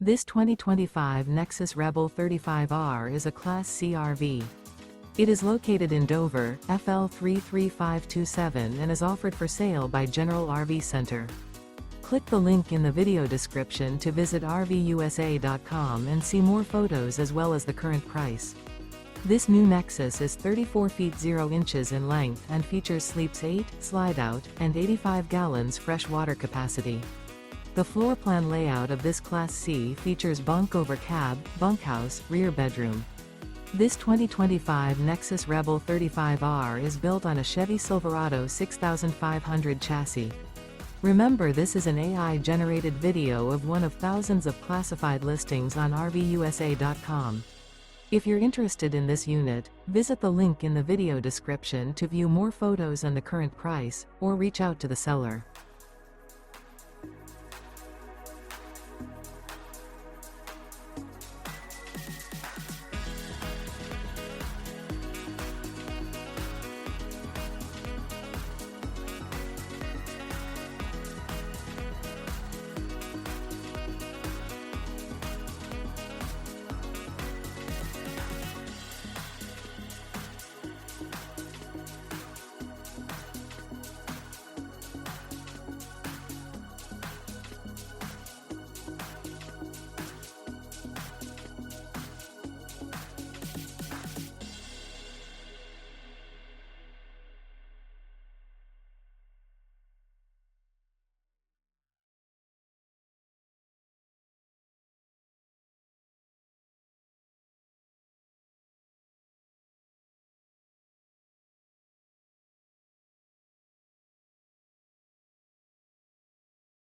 This 2025 Nexus Rebel 35R is a Class C RV. It is located in Dover, FL 33527 and is offered for sale by General RV Center. Click the link in the video description to visit RVUSA.com and see more photos as well as the current price. This new Nexus is 34 feet 0 inches in length and features sleeps 8, slide-out, and 85 gallons fresh water capacity. The floor plan layout of this Class C features bunk over cab, bunkhouse, rear bedroom. This 2025 Nexus Rebel 35R is built on a Chevy Silverado 6500 chassis. Remember, this is an AI-generated video of one of thousands of classified listings on RVUSA.com. If you're interested in this unit, visit the link in the video description to view more photos and the current price, or reach out to the seller.